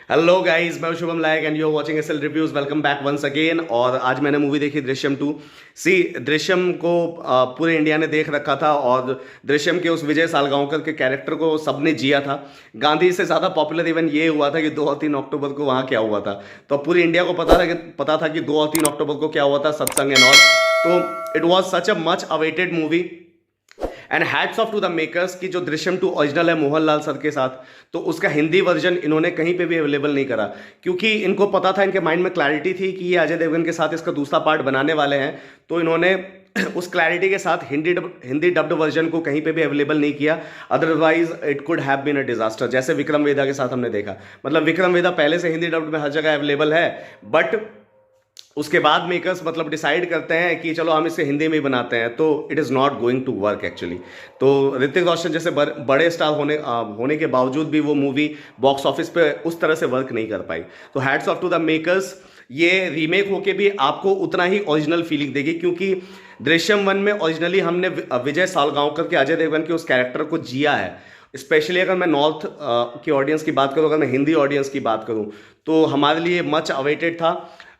Hello guys, मैं Shubham Layak and you are watching SL reviews. Welcome back once again. और आज मैंने मूवी देखी दृश्यम 2। सी दृश्यम को पूरे इंडिया ने देख रखा था और दृश्यम के उस विजय सालगांवकर के कैरेक्टर को सबने जिया था। गांधी से ज़्यादा पॉपुलर इवन ये हुआ था कि 2 और 3 अक्टूबर को वहाँ क्या हुआ था। तो पूरी इंडिया को पता था कि 2 और 3 अक्टूबर को क्या हुआ था, सत्संग एंड ऑल। तो it was such a much awaited movie and hats off to the makers की जो दृश्यम 2 ओरिजिनल है मोहनलाल सर के साथ, तो उसका हिंदी वर्जन इन्होंने कहीं पे भी अवेलेबल नहीं करा, क्योंकि इनको पता था, इनके माइंड में क्लैरिटी थी कि ये अजय देवगन के साथ इसका दूसरा पार्ट बनाने वाले हैं। तो इन्होंने उस क्लैरिटी के साथ हिंदी डब्ड वर्जन को कहीं पे भी अवेलेबल नहीं किया। Otherwise it could have been a disaster, जैसे विक्रम वेदा के साथ हमने देखा। मतलब विक्रम वेदा पहले से हिंदी डब्ड में हर जगह अवेलेबल है, बट उसके बाद मेकर्स मतलब डिसाइड करते हैं कि चलो हम इसे हिंदी में ही बनाते हैं, तो it is not going to work actually. तो ऋतिक रोशन जैसे बड़े स्टार होने के बावजूद भी वो मूवी बॉक्स ऑफिस पे उस तरह से वर्क नहीं कर पाई। तो hats off to the makers. ये रीमेक होके भी आपको उतना ही ओरिजिनल फीलिंग देगी, क्योंकि दृश्यम 1 में ओरिजिनली हमने विजय सालगांवकर के, अजय देवगन के उस कैरेक्टर को जिया है। स्पेशली अगर मैं नॉर्थ की ऑडियंस की बात करूँ, अगर मैं हिंदी ऑडियंस की बात करूँ, तो हमारे लिए मच अवेटेड था।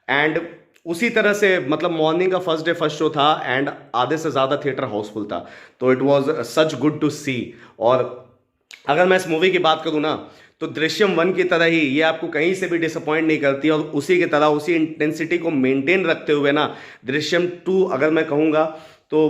एंड उसी तरह से मतलब मॉर्निंग का फर्स्ट डे फर्स्ट शो था एंड आधे से ज़्यादा थिएटर हाउसफुल था। तो it was such good to see. और अगर मैं इस मूवी की बात करूँ ना, तो दृश्यम 1 की तरह ही ये आपको कहीं से भी डिसअपॉइंट नहीं करती, और उसी की तरह उसी इंटेंसिटी को मेंटेन रखते हुए ना दृश्यम 2, अगर मैं कहूँगा तो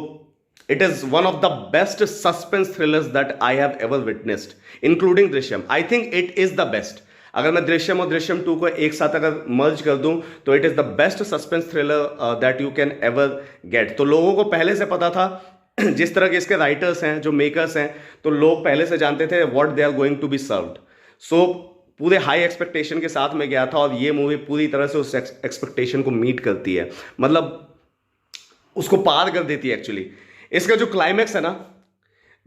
it is one of the best suspense thrillers that I have ever witnessed, including Drishyam. I think it is the best. अगर मैं दृश्यम और दृश्यम 2 को एक साथ अगर मर्ज कर दूं, तो it is the best suspense thriller that you can ever get. तो लोगों को पहले से पता था जिस तरह के इसके राइटर्स हैं, जो मेकर्स हैं, तो लोग पहले से जानते थे what they are going to be served. So पूरे हाई एक्सपेक्टेशन के साथ मैं गया था, और ये मूवी पूरी तरह से उस एक्सपेक्टेशन को मीट करती है, मतलब उसको पार कर देती है एक्चुअली। इसका जो क्लाइमैक्स है ना,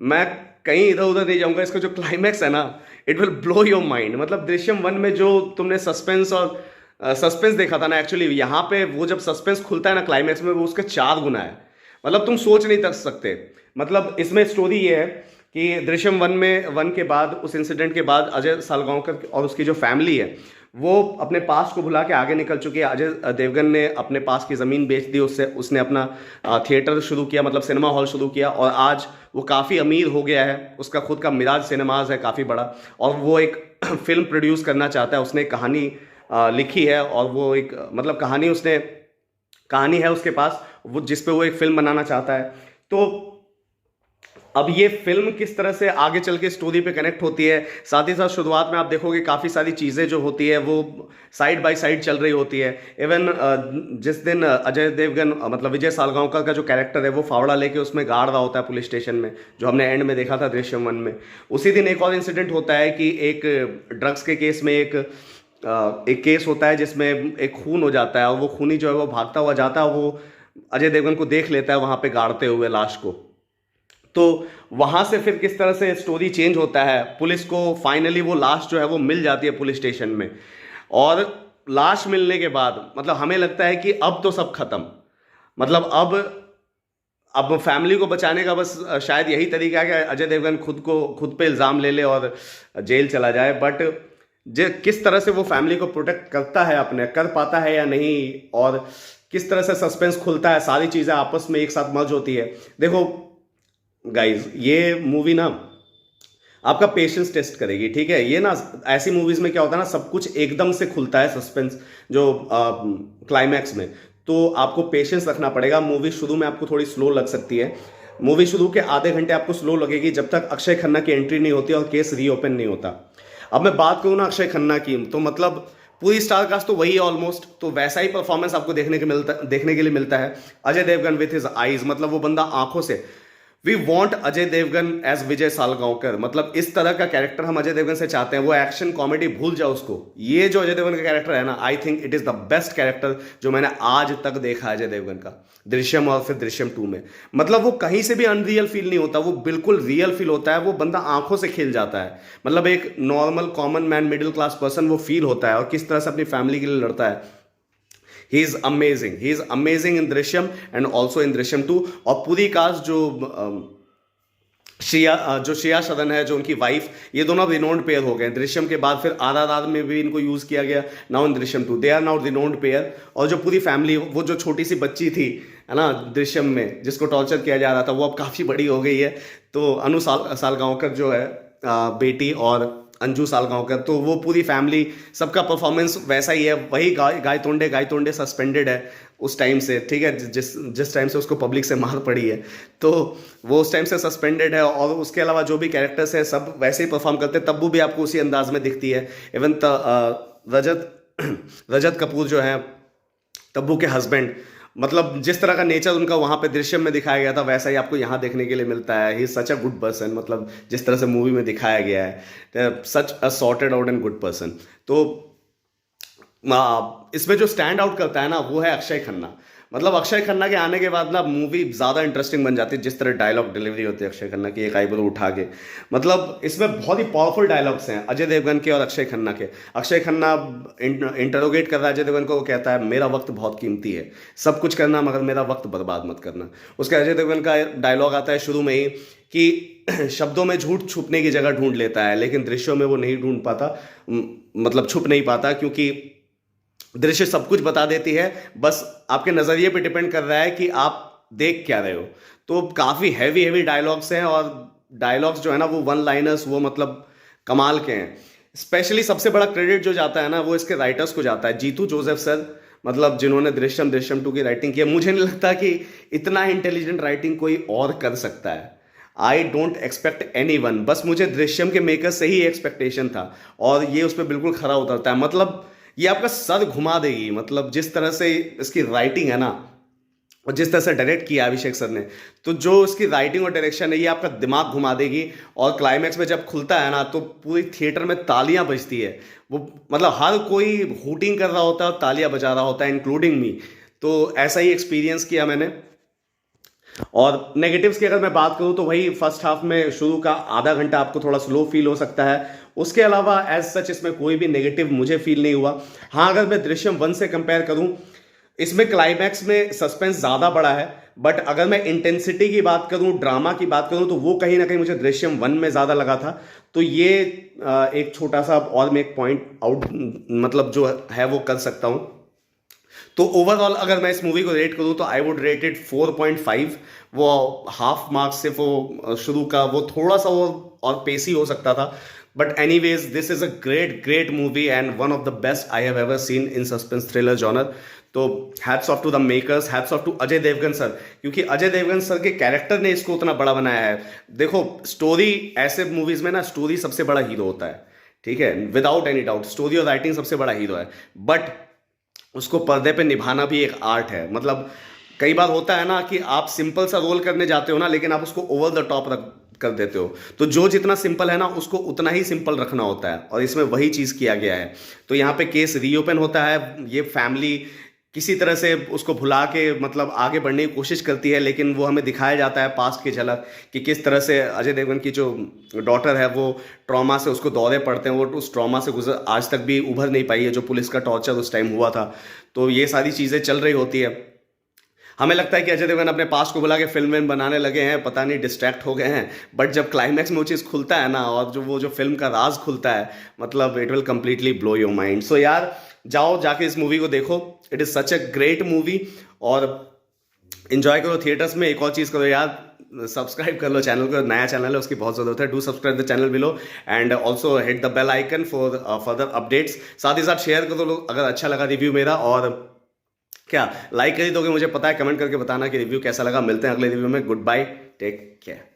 मैं कहीं इधर उधर नहीं जाऊंगा, इसका जो क्लाइमैक्स है ना, it will blow your mind. मतलब दृश्यम 1 में जो तुमने सस्पेंस और सस्पेंस देखा था ना, एक्चुअली यहाँ पे वो जब सस्पेंस खुलता है ना क्लाइमैक्स में, वो उसके 4 गुना है। मतलब तुम सोच नहीं कर सकते। मतलब इसमें स्टोरी ये है कि दृश्यम 1 के बाद, उस इंसिडेंट के बाद, अजय सालगांवकर और उसकी जो फैमिली है वो अपने पास को भुला के आगे निकल चुकी है। अजय देवगन ने अपने पास की ज़मीन बेच दी, उससे उसने अपना थिएटर शुरू किया, मतलब सिनेमा हॉल शुरू किया, और आज वो काफ़ी अमीर हो गया है। उसका खुद का मिराज सिनेमाज है काफ़ी बड़ा, और वो एक फिल्म प्रोड्यूस करना चाहता है। उसने एक कहानी लिखी है, और वो एक मतलब कहानी है उसके पास, वो जिस पे वो एक फिल्म बनाना चाहता है। तो अब ये फिल्म किस तरह से आगे चल के स्टोरी पे कनेक्ट होती है, साथ ही साथ शुरुआत में आप देखोगे काफ़ी सारी चीज़ें जो होती है वो साइड बाय साइड चल रही होती है। इवन जिस दिन अजय देवगन मतलब विजय सालगांवकर का जो कैरेक्टर है वो फावड़ा लेके उसमें गाड़ रहा होता है पुलिस स्टेशन में, जो हमने एंड में देखा था दृश्यम 1 में, उसी दिन एक और इंसिडेंट होता है कि एक ड्रग्स के केस में एक केस होता है जिसमें एक खून हो जाता है, और वो खूनी जो है वो भागता हुआ जाता है, वो अजय देवगन को देख लेता है वहां पे गाड़ते हुए लाश को। तो वहां से फिर किस तरह से स्टोरी चेंज होता है, पुलिस को फाइनली वो लाश जो है वो मिल जाती है पुलिस स्टेशन में, और लाश मिलने के बाद मतलब हमें लगता है कि अब तो सब खत्म। मतलब अब फैमिली को बचाने का बस शायद यही तरीका है कि अजय देवगन खुद पे इल्ज़ाम ले ले और जेल चला जाए। बट जे किस तरह से वो फैमिली को प्रोटेक्ट करता है, अपने कर पाता है या नहीं, और किस तरह से सस्पेंस खुलता है, सारी चीज़ें आपस में एक साथ मर्ज होती है। देखो गाइज, ये मूवी ना आपका पेशेंस टेस्ट करेगी, ठीक है। ये ना ऐसी मूवीज में क्या होता है ना, सब कुछ एकदम से खुलता है सस्पेंस जो क्लाइमैक्स में, तो आपको पेशेंस रखना पड़ेगा। मूवी शुरू में आपको थोड़ी स्लो लग सकती है, मूवी शुरू के आधे घंटे आपको स्लो लगेगी जब तक अक्षय खन्ना की एंट्री नहीं होती और केस रीओपन नहीं होता। अब मैं बात करूँ ना अक्षय खन्ना की, तो मतलब पूरी स्टार कास्ट तो वही है ऑलमोस्ट, तो वैसा ही परफॉर्मेंस आपको देखने के लिए मिलता है। Ajay Devgn with his eyes, मतलब वो बंदा आंखों से, we want Ajay Devgn as Vijay Salgaonkar, मतलब इस तरह का कैरेक्टर हम अजय देवगन से चाहते हैं। वो एक्शन कॉमेडी भूल जाओ उसको, ये जो अजय देवगन का कैरेक्टर है ना, I think it is the best character जो मैंने आज तक देखा है अजय देवगन का, दृश्यम और फिर दृश्यम 2 में। मतलब वो कहीं से भी अनरियल फील नहीं होता, वो बिल्कुल रियल फील होता है। वो बंदा आंखों से खिल जाता है, मतलब एक normal common man middle class person वो फील होता है, और किस तरह से अपनी फैमिली के लिए लड़ता है। He is amazing in Drishyam and also in Drishyam 2। और पूरी कास्ट जो जो श्रेया सदन है, जो उनकी वाइफ, ये दोनों अब रिनोन्ड पेयर हो गए। दृश्यम के बाद फिर RRR में भी इनको यूज किया गया, now in Drishyam 2 they are now renowned pair. और जो पूरी फैमिली, वो जो छोटी सी बच्ची थी है ना दृश्यम में, जिसको टॉर्चर किया जा रहा था, वो अब काफी बड़ी हो गई है। तो अनु सालगांवकर जो है बेटी, और अंजू सालगांवकर, तो वो पूरी फैमिली, सबका परफॉर्मेंस वैसा ही है। वही गायतोंडे सस्पेंडेड है उस टाइम से, ठीक है, जिस टाइम से उसको पब्लिक से मार पड़ी है, तो वो उस टाइम से सस्पेंडेड है। और उसके अलावा जो भी कैरेक्टर्स हैं सब वैसे ही परफॉर्म करते हैं। तब्बू भी आपको उसी अंदाज में दिखती है। इवन रजत कपूर जो है तब्बू के हस्बैंड, मतलब जिस तरह का नेचर उनका वहां पे दृश्यम में दिखाया गया था, वैसा ही आपको यहाँ देखने के लिए मिलता है। He is such a good person, मतलब जिस तरह से मूवी में दिखाया गया है, such a sorted out and good person. तो इसमें जो स्टैंड आउट करता है ना, वो है अक्षय खन्ना। मतलब अक्षय खन्ना के आने के बाद ना मूवी ज्यादा इंटरेस्टिंग बन जाती है। जिस तरह डायलॉग डिलीवरी होती है अक्षय खन्ना की, एक आईब्रो उठा के, मतलब इसमें बहुत ही पावरफुल डायलॉग्स हैं अजय देवगन के और अक्षय खन्ना के। अक्षय खन्ना इंटरोगेट कर रहा है अजय देवगन को, वो कहता है मेरा वक्त बहुत कीमती है, सब कुछ करना मगर मेरा वक्त बर्बाद मत करना। उसके अजय देवगन का डायलॉग आता है शुरू में ही कि शब्दों में झूठ छुपने की जगह ढूंढ लेता है, लेकिन दृश्यों में वो नहीं ढूंढ पाता, मतलब छुप नहीं पाता, क्योंकि दृश्य सब कुछ बता देती है। बस आपके नजरिए पे डिपेंड कर रहा है कि आप देख क्या रहे हो। तो काफी हैवी डायलॉग्स हैं, और डायलॉग्स जो है ना, वो वन लाइनर्स, वो मतलब कमाल के हैं। स्पेशली सबसे बड़ा क्रेडिट जो जाता है ना, वो इसके राइटर्स को जाता है, जीतू जोसेफ सर, मतलब जिन्होंने दृश्यम 2 की राइटिंग की है। मुझे नहीं लगता कि इतना इंटेलिजेंट राइटिंग कोई और कर सकता है। I don't expect any one, बस मुझे दृश्यम के मेकर से ही एक्सपेक्टेशन था, और ये उस पर बिल्कुल खरा उतरता है। मतलब ये आपका सर घुमा देगी, मतलब जिस तरह से इसकी राइटिंग है ना, और जिस तरह से डायरेक्ट किया अभिषेक सर ने, तो जो इसकी राइटिंग और डायरेक्शन है, ये आपका दिमाग घुमा देगी। और क्लाइमैक्स में जब खुलता है ना, तो पूरी थिएटर में तालियां बजती है। वो मतलब हर कोई हूटिंग कर रहा होता है और तालियां बजा रहा होता है, इंक्लूडिंग मी। तो ऐसा ही एक्सपीरियंस किया मैंने। और नेगेटिव्स की अगर मैं बात करूं, तो वही फर्स्ट हाफ में शुरू का आधा घंटा आपको थोड़ा स्लो फील हो सकता है। उसके अलावा एज सच इसमें कोई भी नेगेटिव मुझे फील नहीं हुआ। हाँ, अगर मैं दृश्यम 1 से कंपेयर करूं, इसमें क्लाइमैक्स में सस्पेंस ज्यादा बड़ा है, बट अगर मैं इंटेंसिटी की बात करूं, ड्रामा की बात करूं, तो वो कहीं ना कहीं मुझे दृश्यम 1 में ज्यादा लगा था। तो ये एक छोटा सा और मैं एक पॉइंट आउट मतलब जो है वो कर सकता हूं। तो ओवरऑल अगर मैं इस मूवी को रेट करूं, तो आई वुड रेट इट 4.5। वो हाफ मार्क्स से वो शुरू का वो थोड़ा सा वो और पेसी हो सकता था, but anyways this is a great movie and one of the best I have ever seen in suspense thriller genre. तो hats off to the makers, hats off to Ajay Devgn sir, क्योंकि अजय देवगन सर के कैरेक्टर ने इसको उतना बड़ा बनाया है। देखो, स्टोरी, ऐसे मूवीज में ना स्टोरी सबसे बड़ा हीरो होता है, ठीक है, विदाउट एनी डाउट स्टोरी और राइटिंग सबसे बड़ा हीरो है, बट उसको पर्दे पे निभाना भी एक आर्ट है। मतलब कई बार होता है ना कि आप सिंपल सा रोल करने जाते हो ना, लेकिन आप उसको ओवर द टॉप रख कर देते हो। तो जो जितना सिंपल है ना, उसको उतना ही सिंपल रखना होता है, और इसमें वही चीज किया गया है। तो यहाँ पे केस रीओपन होता है, ये फैमिली किसी तरह से उसको भुला के मतलब आगे बढ़ने की कोशिश करती है, लेकिन वो हमें दिखाया जाता है पास्ट की झलक कि किस तरह से अजय देवगन की जो डॉटर है वो ट्रॉमा से, उसको दौरे पड़ते हैं, वो उस ट्रॉमा से गुजर आज तक भी उभर नहीं पाई है, जो पुलिस का टॉर्चर उस टाइम हुआ था। तो ये सारी चीज़ें चल रही होती है। हमें लगता है कि अजय देवगन अपने पास्ट को बुला के फिल्म बनाने लगे हैं, पता नहीं डिस्ट्रैक्ट हो गए हैं, बट जब क्लाइमैक्स में वो चीज़ खुलता है ना, और जो फिल्म का राज खुलता है, मतलब it will completely blow your mind. So यार, जाओ जाके इस मूवी को देखो, it is such a great movie, और एंजॉय करो थिएटर्स में। एक और चीज़ करो यार, सब्सक्राइब कर लो चैनल को, नया चैनल है, उसकी बहुत ज़रूरत है। Do subscribe the channel below and also hit the bell icon for further updates. साथ ही साथ शेयर कर दो अगर अच्छा लगा रिव्यू मेरा, और क्या लाइक कर ही दोगे मुझे पता है, कमेंट करके बताना कि रिव्यू कैसा लगा। मिलते हैं अगले रिव्यू में, गुड बाय, टेक केयर।